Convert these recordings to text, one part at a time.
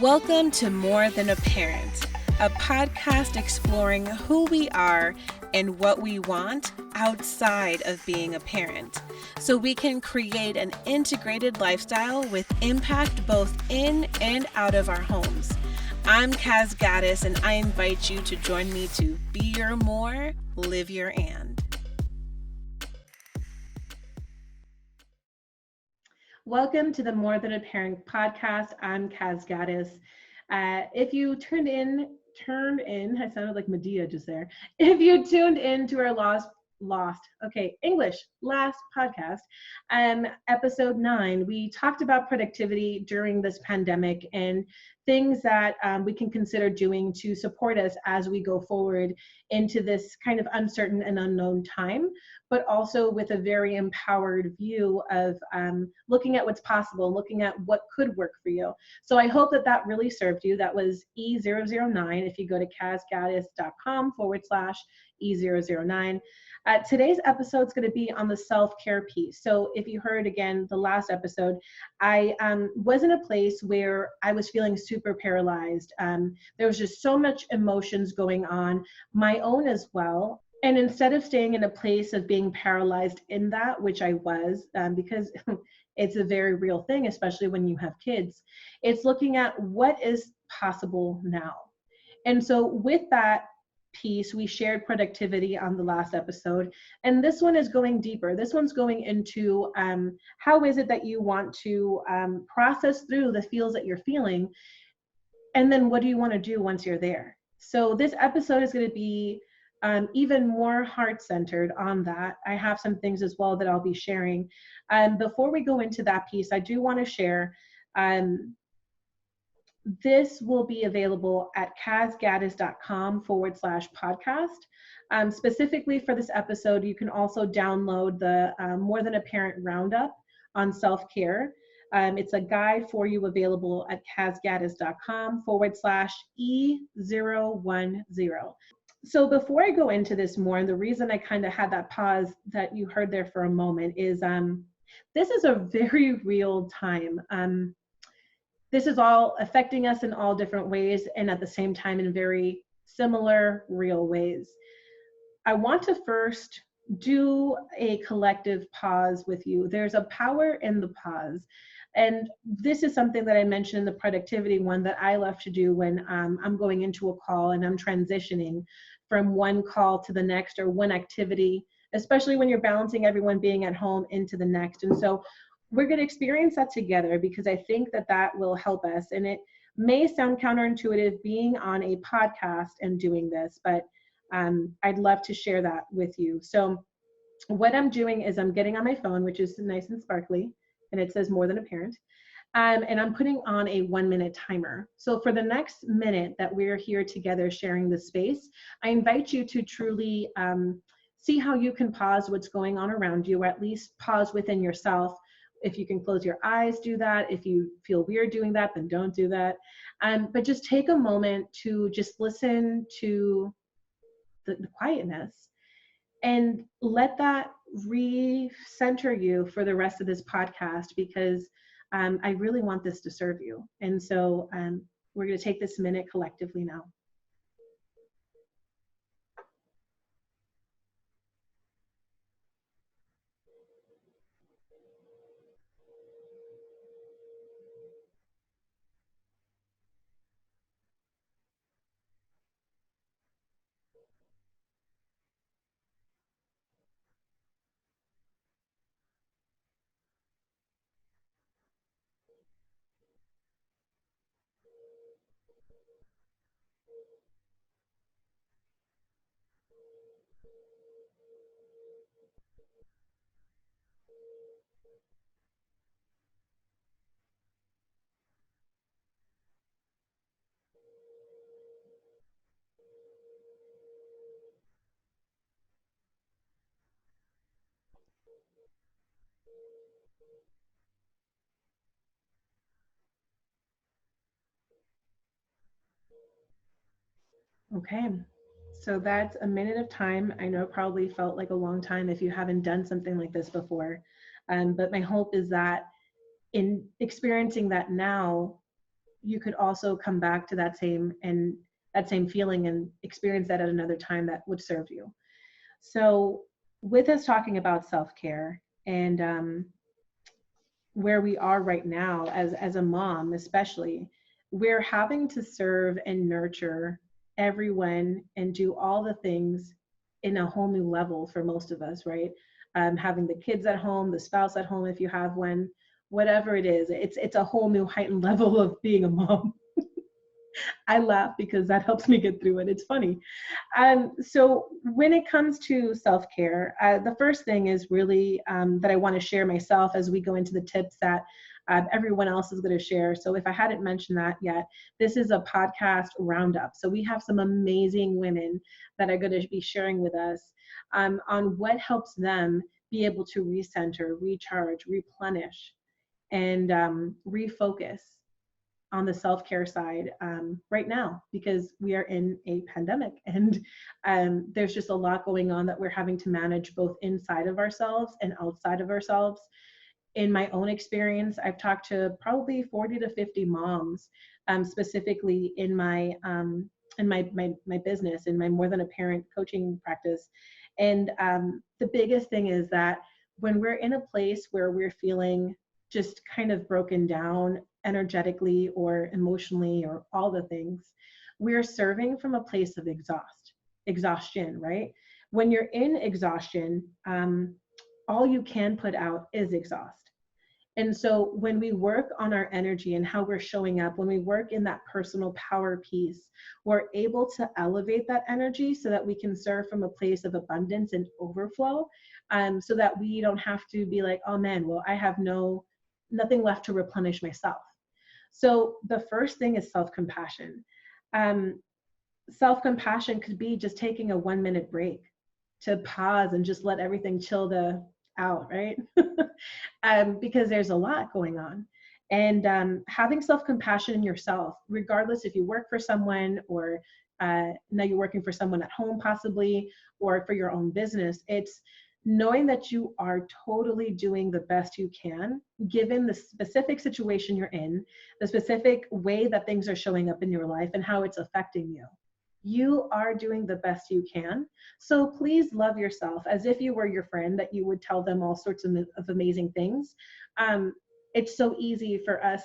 Welcome to More Than a Parent, a podcast exploring who we are and what we want outside of being a parent, so we can create an integrated lifestyle with impact both in and out of our homes. I'm Caz Gaddis, and I invite you to join me to be your more, live your and. Welcome to the More Than a Parent podcast. I'm Caz Gaddis. If you turned in, I sounded like Medea just there. If you tuned in to our last podcast, episode 9, we talked about productivity during this pandemic and things that we can consider doing to support us as we go forward into this kind of uncertain and unknown time, but also with a very empowered view of looking at what's possible, looking at what could work for you. So I hope that really served you. That was E009. If you go to cazgaddis.com/E009. Today's episode is going to be on the self-care piece. So if you heard again the last episode, I was in a place where I was feeling super paralyzed. There was just so much emotions going on, my own as well. And instead of staying in a place of being paralyzed in that, which I was, because it's a very real thing, especially when you have kids, it's looking at what is possible now. And so with that piece, we shared productivity on the last episode, and this one is going deeper. This one's going into how is it that you want to process through the feels that you're feeling, and then what do you want to do once you're there. So this episode is going to be even more heart-centered on that. I have some things as well that I'll be sharing. Before we go into that piece, I do want to share this will be available at cazgaddis.com/podcast. Specifically for this episode, you can also download the More Than a Parent Roundup on self-care. It's a guide for you available at cazgaddis.com/E010. So before I go into this more, and the reason I kind of had that pause that you heard there for a moment is this is a very real time. This is all affecting us in all different ways, and at the same time in very similar, real ways. I want to first do a collective pause with you. There's a power in the pause. And this is something that I mentioned in the productivity one that I love to do when I'm going into a call and I'm transitioning from one call to the next, or one activity, especially when you're balancing everyone being at home into the next. And so we're going to experience that together, because I think that will help us. And it may sound counterintuitive being on a podcast and doing this, but I'd love to share that with you. So what I'm doing is I'm getting on my phone, which is nice and sparkly, and it says More Than a Parent. And I'm putting on a 1-minute timer. So for the next minute that we're here together sharing the space, I invite you to truly see how you can pause what's going on around you, or at least pause within yourself. If you can close your eyes, do that. If you feel weird doing that, then don't do that. But just take a moment to just listen to the quietness, and let that re-center you for the rest of this podcast, because I really want this to serve you. And so we're going to take this minute collectively now. Okay, so that's a minute of time. I know it probably felt like a long time if you haven't done something like this before, but my hope is that in experiencing that now, you could also come back to that same feeling and experience that at another time that would serve you. So with us talking about self-care and where we are right now as a mom, especially, we're having to serve and nurture everyone and do all the things in a whole new level for most of us, right? Having the kids at home, the spouse at home if you have one, whatever it is, it's a whole new heightened level of being a mom. I laugh because that helps me get through it. It's funny. So when it comes to self-care, the first thing is really that I want to share myself as we go into the tips that everyone else is going to share. So if I hadn't mentioned that yet, this is a podcast roundup. So we have some amazing women that are going to be sharing with us on what helps them be able to recenter, recharge, replenish, and refocus on the self-care side right now, because we are in a pandemic and there's just a lot going on that we're having to manage both inside of ourselves and outside of ourselves. In my own experience, I've talked to probably 40 to 50 moms, specifically in my business, in my More Than a Parent coaching practice. And the biggest thing is that when we're in a place where we're feeling just kind of broken down energetically or emotionally or all the things, we're serving from a place of exhaustion, right? When you're in exhaustion, all you can put out is exhaust. And so when we work on our energy and how we're showing up, when we work in that personal power piece, we're able to elevate that energy so that we can serve from a place of abundance and overflow, so that we don't have to be like, oh man, well, I have nothing left to replenish myself. So the first thing is self-compassion. Self-compassion could be just taking a 1-minute break to pause and just let everything chill out, right? Because there's a lot going on. And having self-compassion in yourself, regardless if you work for someone or now you're working for someone at home possibly, or for your own business, it's knowing that you are totally doing the best you can, given the specific situation you're in, the specific way that things are showing up in your life and how it's affecting you. You are doing the best you can. So please love yourself as if you were your friend, that you would tell them all sorts of amazing things. It's so easy for us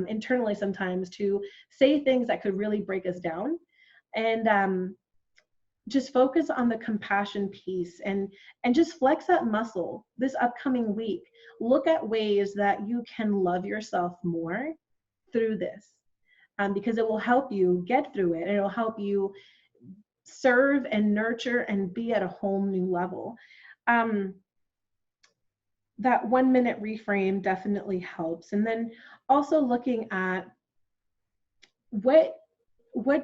internally sometimes to say things that could really break us down. And just focus on the compassion piece and just flex that muscle this upcoming week. Look at ways that you can love yourself more through this, because it will help you get through it, and it'll help you serve and nurture and be at a whole new level. That 1-minute reframe definitely helps. And then also looking at what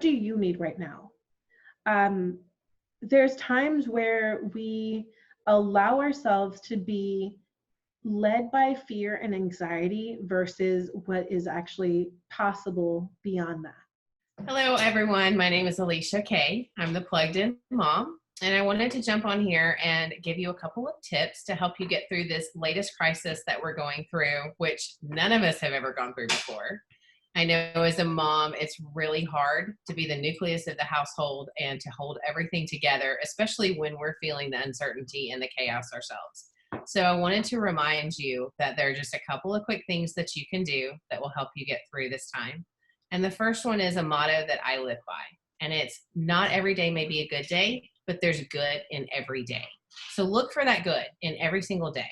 do you need right now? There's times where we allow ourselves to be led by fear and anxiety versus what is actually possible beyond that. Hello, everyone. My name is Alicia Kay. I'm the Plugged In Mom, and I wanted to jump on here and give you a couple of tips to help you get through this latest crisis that we're going through, which none of us have ever gone through before. I know as a mom, it's really hard to be the nucleus of the household and to hold everything together, especially when we're feeling the uncertainty and the chaos ourselves. So I wanted to remind you that there are just a couple of quick things that you can do that will help you get through this time. And the first one is a motto that I live by. And it's not every day may be a good day, but there's good in every day. So look for that good in every single day.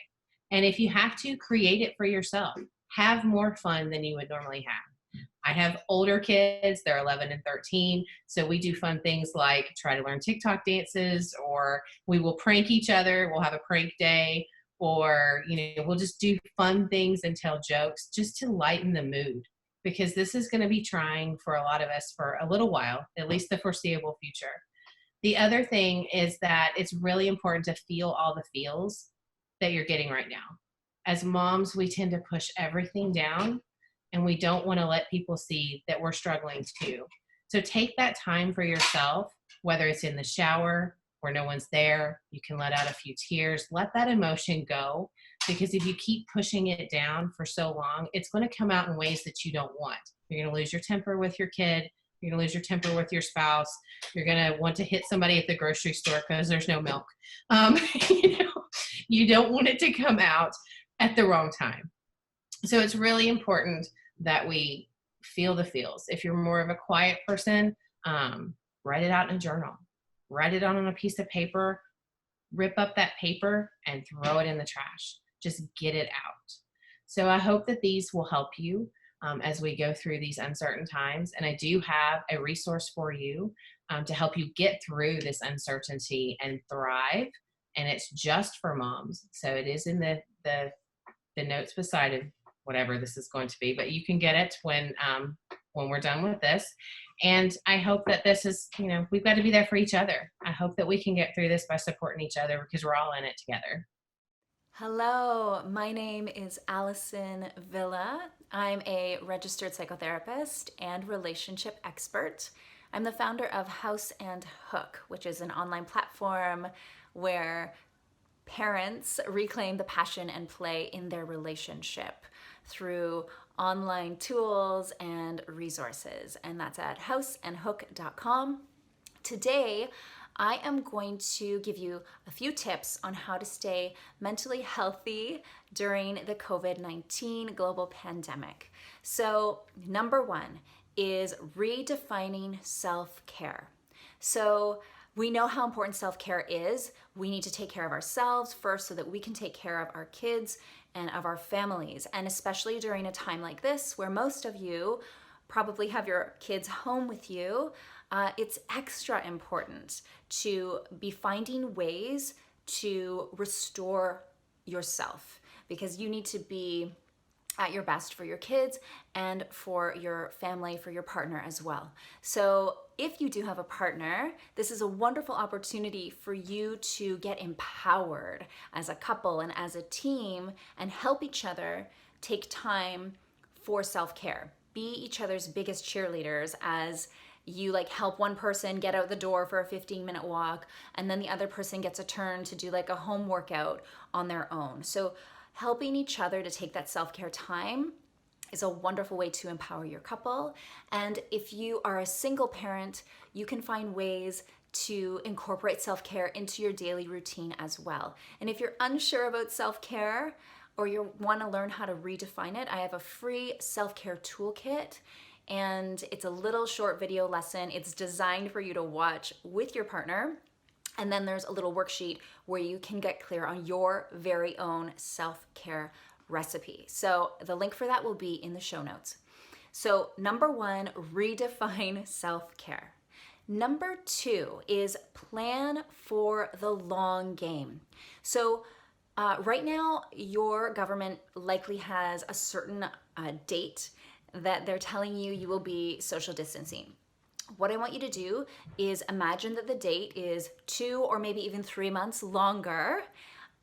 And if you have to, create it for yourself. Have more fun than you would normally have. I have older kids, they're 11 and 13. So we do fun things like try to learn TikTok dances, or we will prank each other. We'll have a prank day, or, we'll just do fun things and tell jokes just to lighten the mood, because this is going to be trying for a lot of us for a little while, at least the foreseeable future. The other thing is that it's really important to feel all the feels that you're getting right now. As moms, we tend to push everything down, and we don't want to let people see that we're struggling too. So take that time for yourself, whether it's in the shower where no one's there, you can let out a few tears, let that emotion go, because if you keep pushing it down for so long, it's going to come out in ways that you don't want. You're going to lose your temper with your kid. You're going to lose your temper with your spouse. You're going to want to hit somebody at the grocery store because there's no milk. You know, you don't want it to come out at the wrong time. So it's really important that we feel the feels. If you're more of a quiet person, write it out in a journal. Write it on a piece of paper. Rip up that paper and throw it in the trash. Just get it out. So I hope that these will help you as we go through these uncertain times. And I do have a resource for you to help you get through this uncertainty and thrive. And it's just for moms. So it is in the notes beside it, whatever this is going to be, but you can get it when we're done with this. And I hope that this is, you know, we've got to be there for each other. I hope that we can get through this by supporting each other because we're all in it together. Hello, my name is Allison Villa. I'm a registered psychotherapist and relationship expert. I'm the founder of House and Hook, which is an online platform where parents reclaim the passion and play in their relationship through online tools and resources. And that's at houseandhook.com. Today, I am going to give you a few tips on how to stay mentally healthy during the COVID-19 global pandemic. So, number one is redefining self-care. So, we know how important self-care is. We need to take care of ourselves first so that we can take care of our kids and of our families. And especially during a time like this, where most of you probably have your kids home with you, it's extra important to be finding ways to restore yourself, because you need to be at your best for your kids and for your family, for your partner as well. So if you do have a partner, this is a wonderful opportunity for you to get empowered as a couple and as a team and help each other take time for self-care. Be each other's biggest cheerleaders as you help one person get out the door for a 15-minute walk, and then the other person gets a turn to do a home workout on their own. So helping each other to take that self-care time is a wonderful way to empower your couple. And if you are a single parent, you can find ways to incorporate self-care into your daily routine as well. And if you're unsure about self-care or you want to learn how to redefine it, I have a free self-care toolkit. And it's a little short video lesson. It's designed for you to watch with your partner. And then there's a little worksheet where you can get clear on your very own self-care recipe. So the link for that will be in the show notes. So number one, redefine self-care. Number two is plan for the long game. So right now, your government likely has a certain date that they're telling you will be social distancing. What I want you to do is imagine that the date is 2 or maybe even 3 months longer,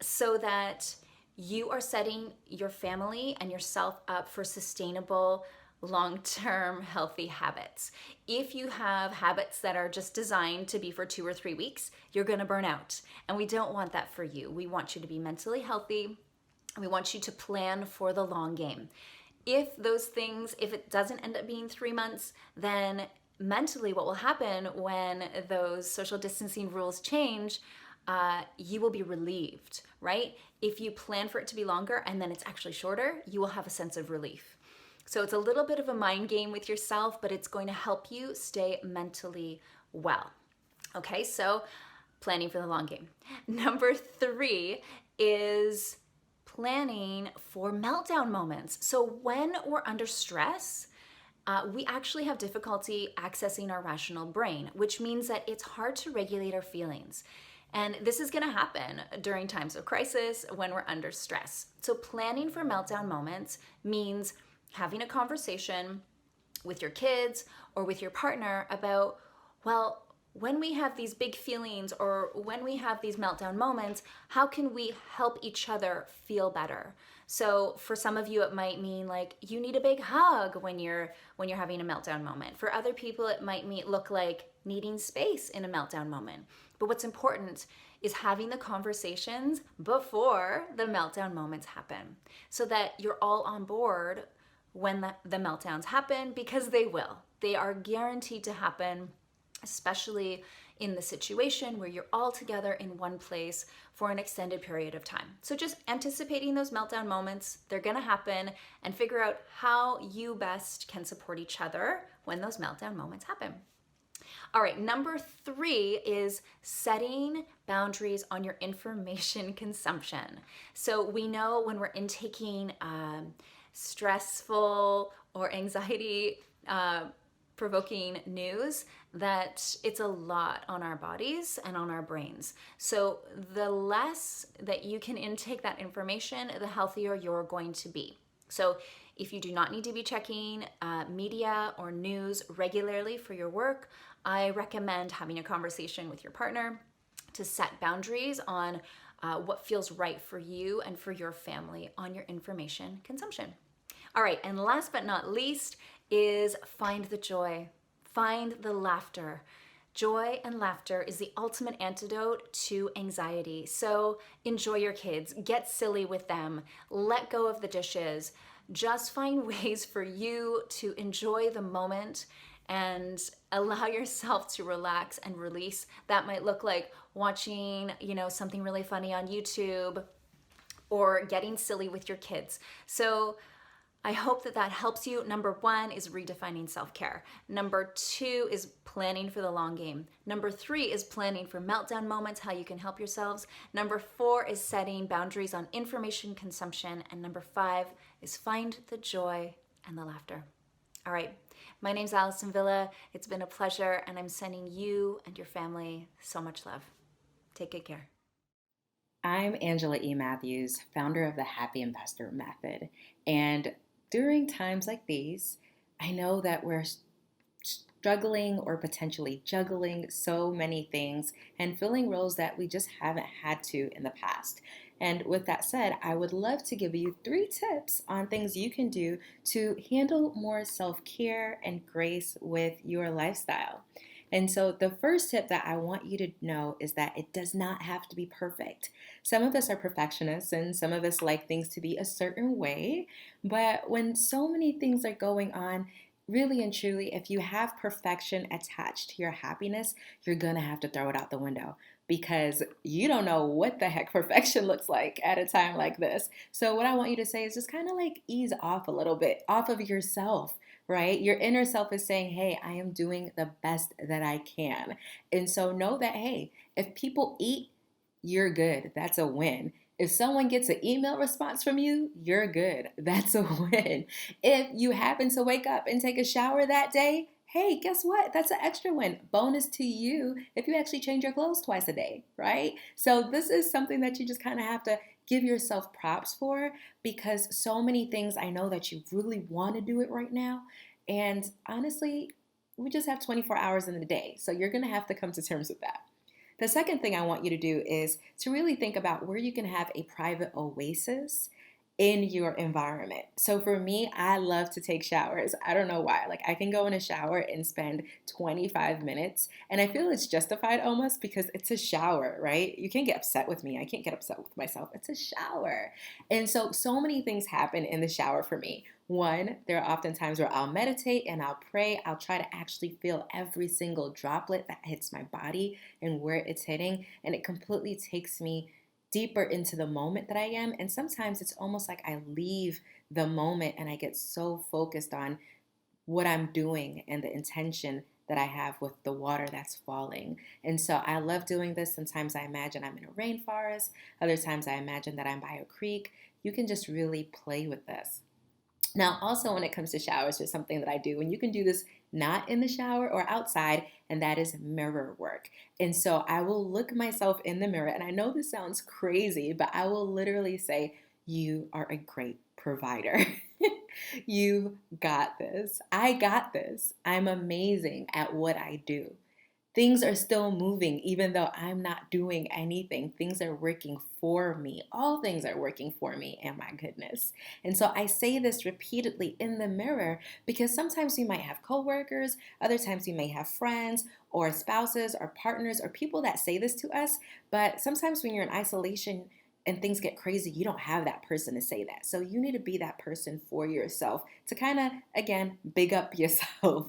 so that you are setting your family and yourself up for sustainable, long-term, healthy habits. If you have habits that are just designed to be for 2 or 3 weeks, you're gonna burn out. And we don't want that for you. We want you to be mentally healthy. We want you to plan for the long game. If it doesn't end up being 3 months, then mentally what will happen when those social distancing rules change, you will be relieved, right? If you plan for it to be longer and then it's actually shorter, you will have a sense of relief. So it's a little bit of a mind game with yourself, but it's going to help you stay mentally well. Okay, so planning for the long game. Number 3 is planning for meltdown moments. So when we're under stress, we actually have difficulty accessing our rational brain, which means that it's hard to regulate our feelings. And this is going to happen during times of crisis when we're under stress. So planning for meltdown moments means having a conversation with your kids or with your partner about, well, when we have these big feelings or when we have these meltdown moments, how can we help each other feel better? So for some of you, it might mean you need a big hug when you're having a meltdown moment. For other people, it might look like needing space in a meltdown moment. But what's important is having the conversations before the meltdown moments happen, so that you're all on board when the meltdowns happen, because they will. They are guaranteed to happen, especially in the situation where you're all together in one place for an extended period of time. So just anticipating those meltdown moments, they're gonna happen, and figure out how you best can support each other when those meltdown moments happen. All right, number 3 is setting boundaries on your information consumption. So we know when we're intaking stressful or anxiety provoking news that it's a lot on our bodies and on our brains. So the less that you can intake that information, the healthier you're going to be. So if you do not need to be checking media or news regularly for your work, I recommend having a conversation with your partner to set boundaries on what feels right for you and for your family on your information consumption. All right, and last but not least is find the joy, find the laughter. Joy and laughter is the ultimate antidote to anxiety. So enjoy your kids, get silly with them, let go of the dishes. Just find ways for you to enjoy the moment and allow yourself to relax and release. That might look like watching, something really funny on YouTube or getting silly with your kids. So I hope that helps you. Number 1 is redefining self-care. Number 2 is planning for the long game. Number 3 is planning for meltdown moments, how you can help yourselves. Number 4 is setting boundaries on information consumption. And number 5 is find the joy and the laughter. All right, my name's Allison Villa. It's been a pleasure, and I'm sending you and your family so much love. Take good care. I'm Angela E. Matthews, founder of the Happy Investor Method. And during times like these, I know that we're struggling or potentially juggling so many things and filling roles that we just haven't had to in the past. And with that said, I would love to give you 3 tips on things you can do to handle more self-care and grace with your lifestyle. And so the first tip that I want you to know is that it does not have to be perfect. Some of us are perfectionists and some of us like things to be a certain way. But when so many things are going on, really and truly, if you have perfection attached to your happiness, you're going to have to throw it out the window because you don't know what the heck perfection looks like at a time like this. So what I want you to say is just kind of like ease off a little bit, off of yourself. Right? Your inner self is saying, hey, I am doing the best that I can. And so know that, hey, if people eat, you're good. That's a win. If someone gets an email response from you, you're good. That's a win. If you happen to wake up and take a shower that day, hey, guess what? That's an extra win. Bonus to you if you actually change your clothes twice a day, right? So this is something that you just kind of have to give yourself props for because so many things I know that you really want to do it right now. And honestly, we just have 24 hours in the day. So you're going to have to come to terms with that. The second thing I want you to do is to really think about where you can have a private oasis in your environment. So for me, I love to take showers. I don't know why. Like I can go in a shower and spend 25 minutes and I feel it's justified almost because it's a shower, right? You can't get upset with me. I can't get upset with myself. It's a shower. And so many things happen in the shower for me. One, there are often times where I'll meditate and I'll pray. I'll try to actually feel every single droplet that hits my body and where it's hitting. And it completely takes me deeper into the moment that I am. And sometimes it's almost like I leave the moment and I get so focused on what I'm doing and the intention that I have with the water that's falling. And so I love doing this. Sometimes I imagine I'm in a rainforest. Other times I imagine that I'm by a creek. You can just really play with this. Now, also when it comes to showers, there's something that I do, and you can do this not in the shower or outside, and that is mirror work. And so I will look myself in the mirror, and I know this sounds crazy, but I will literally say, you are a great provider. You got this. I got this. I'm amazing at what I do. Things are still moving even though I'm not doing anything. Things are working for me. All things are working for me, and my goodness. And so I say this repeatedly in the mirror because sometimes we might have coworkers, other times we may have friends or spouses or partners or people that say this to us. But sometimes when you're in isolation, and things get crazy, you don't have that person to say that. So you need to be that person for yourself to kind of, again, big up yourself.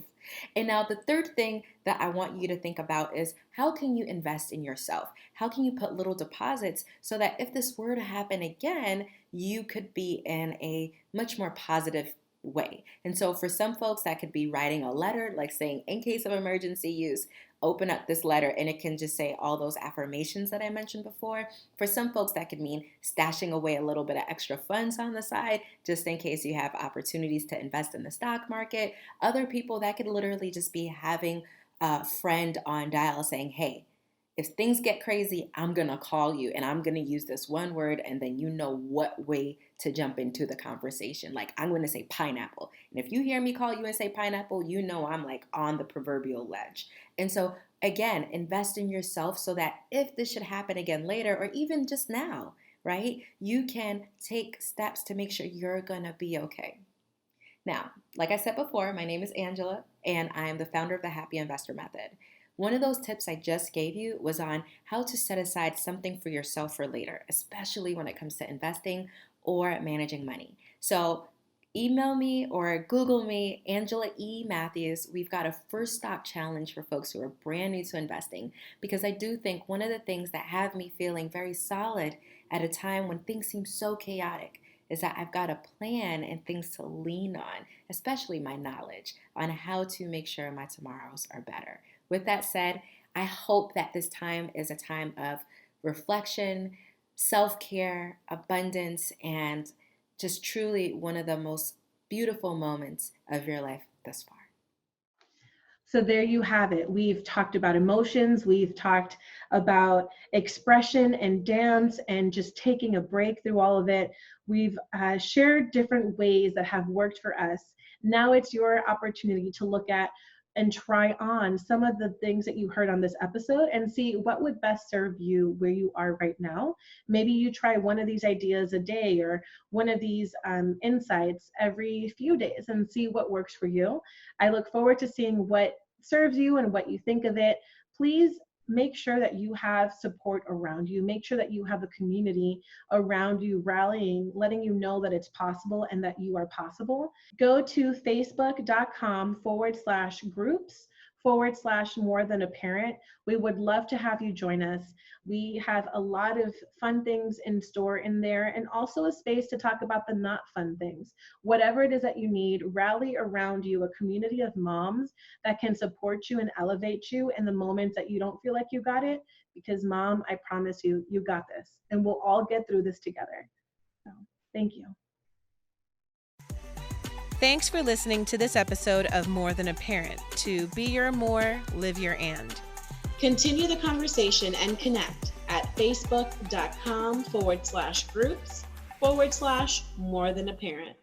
And now the third thing that I want you to think about is, how can you invest in yourself? How can you put little deposits so that if this were to happen again, you could be in a much more positive way? And so for some folks, that could be writing a letter, like saying, in case of emergency use, open up this letter, and it can just say all those affirmations that I mentioned before. For some folks, that could mean stashing away a little bit of extra funds on the side, just in case you have opportunities to invest in the stock market. Other people, that could literally just be having a friend on dial saying, hey, if things get crazy, I'm going to call you and I'm going to use this one word, and then you know what way to jump into the conversation. Like, I'm going to say pineapple. And if you hear me call you and say pineapple, you know I'm like on the proverbial ledge. And so again, invest in yourself so that if this should happen again later, or even just now, right, you can take steps to make sure you're going to be okay. Now, like I said before, my name is Angela, and I am the founder of the Happy Investor Method. One of those tips I just gave you was on how to set aside something for yourself for later, especially when it comes to investing or managing money. So email me or Google me, Angela E. Matthews. We've got a first stop challenge for folks who are brand new to investing, because I do think one of the things that have me feeling very solid at a time when things seem so chaotic is that I've got a plan and things to lean on, especially my knowledge on how to make sure my tomorrows are better. With that said, I hope that this time is a time of reflection, self-care, abundance, and just truly one of the most beautiful moments of your life thus far. So there you have it. We've talked about emotions. We've talked about expression and dance and just taking a break through all of it. We've shared different ways that have worked for us. Now it's your opportunity to look at and try on some of the things that you heard on this episode and see what would best serve you where you are right now. Maybe you try one of these ideas a day, or one of these insights every few days, and see what works for you. I look forward to seeing what serves you and what you think of it. Please make sure that you have support around you. Make sure that you have a community around you rallying, letting you know that it's possible and that you are possible. Go to facebook.com/groups/more than a parent. We would love to have you join us. We have a lot of fun things in store in there, and also a space to talk about the not fun things. Whatever it is that you need, rally around you a community of moms that can support you and elevate you in the moments that you don't feel like you got it. Because Mom, I promise you, you got this, and we'll all get through this together. So, thank you. Thanks for listening to this episode of More Than a Parent. To be your more, live your and. Continue the conversation and connect at facebook.com/groups/more than a parent.